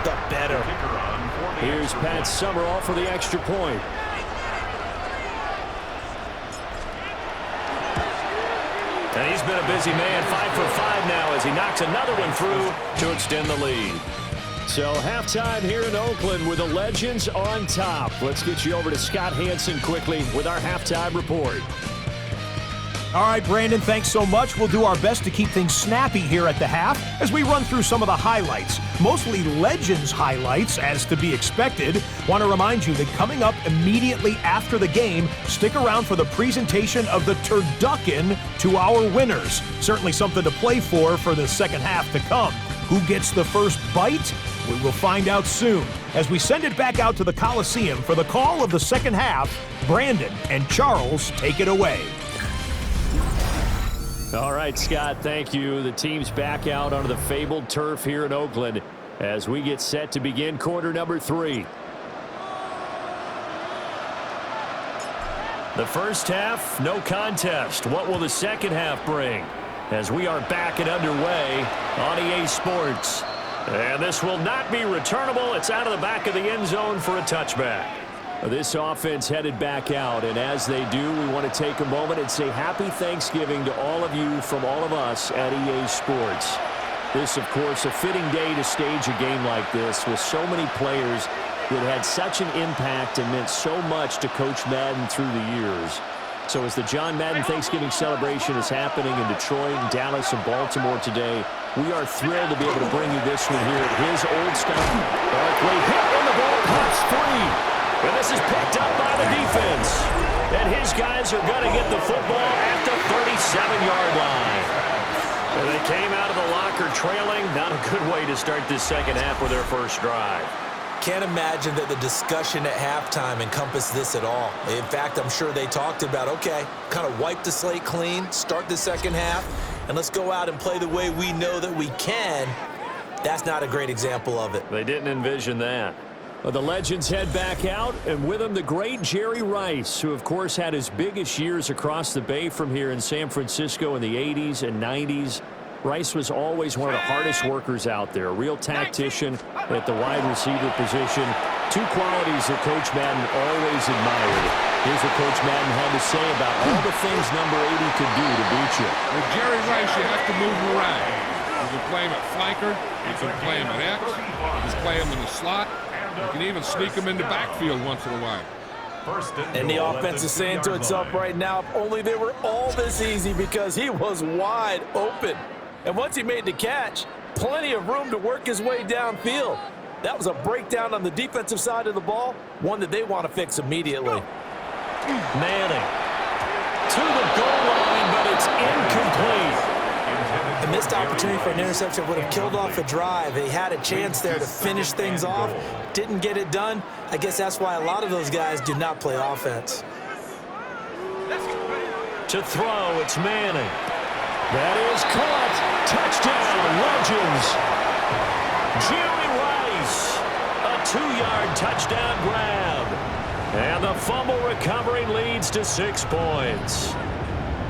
the better. Here's Pat Summerall for the extra point. And he's been a busy man, 5 for 5 now as he knocks another one through to extend the lead. So halftime here in Oakland with the Legends on top. Let's get you over to Scott Hansen quickly with our halftime report. All right, Brandon, thanks so much. We'll do our best to keep things snappy here at the half as we run through some of the highlights. Mostly Legends highlights, as to be expected. Want to remind you that coming up immediately after the game, stick around for the presentation of the turducken to our winners. Certainly something to play for the second half to come. Who gets the first bite? We will find out soon. As we send it back out to the Coliseum for the call of the second half, Brandon and Charles take it away. All right, Scott, thank you. The team's back out onto the fabled turf here in Oakland as we get set to begin quarter number 3. The first half, no contest. What will the second half bring? As we are back and underway on EA Sports. And this will not be returnable. It's out of the back of the end zone for a touchback. This offense headed back out, and as they do, we want to take a moment and say happy Thanksgiving to all of you from all of us at EA Sports. This, of course, a fitting day to stage a game like this with so many players that had such an impact and meant so much to Coach Madden through the years. So as the John Madden Thanksgiving celebration is happening in Detroit, and Dallas, and Baltimore today, we are thrilled to be able to bring you this one here at his old style. Barkley hit and the ball pops free. And this is picked up by the defense. And his guys are going to get the football at the 37-yard line. And they came out of the locker trailing. Not a good way to start this second half with their first drive. Can't imagine that the discussion at halftime encompassed this at all. In fact, I'm sure they talked about, okay, kind of wipe the slate clean, start the second half, and let's go out and play the way we know that we can. That's not a great example of it. They didn't envision that. Well, the Legends head back out, and with them the great Jerry Rice, who of course had his biggest years across the bay from here in San Francisco in the 80s and 90s. Rice was always one of the hardest workers out there, a real tactician at the wide receiver position. Two qualities that Coach Madden always admired. Here's what Coach Madden had to say about all the things number 80 could do to beat you. With Jerry Rice, you have to move him around. You can play him at flanker, you can play him at X, you can play him in the slot. You can even sneak him in the backfield once in a while. And the offense is saying to itself right now, if only they were all this easy, because he was wide open. And once he made the catch, plenty of room to work his way downfield. That was a breakdown on the defensive side of the ball, one that they want to fix immediately. Manning to the goal line, but it's incomplete. A missed opportunity for an interception would have killed off a drive. They had a chance there to finish things off. Didn't get it done. I guess that's why a lot of those guys do not play offense. To throw, it's Manning. That is caught. Touchdown, Legends. Jerry Rice. A 2-yard touchdown grab. And the fumble recovering leads to 6 points.